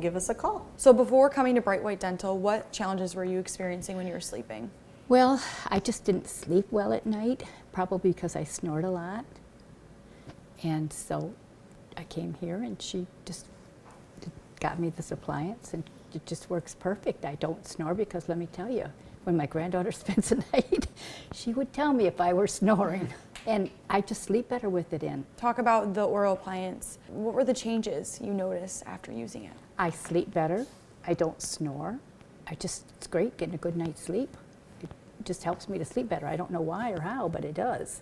give us a call. So before coming to Bright White Dental, what challenges were you experiencing when you were sleeping? Well, I just didn't sleep well at night, probably because I snored a lot. And so I came here and she just got me this appliance and it just works perfect. I don't snore because let me tell you, when my granddaughter spends the night, she would tell me if I were snoring. And I just sleep better with it in. Talk about the oral appliance. What were the changes you noticed after using it? I sleep better. I don't snore. It's great getting a good night's sleep. It just helps me to sleep better. I don't know why or how, but it does.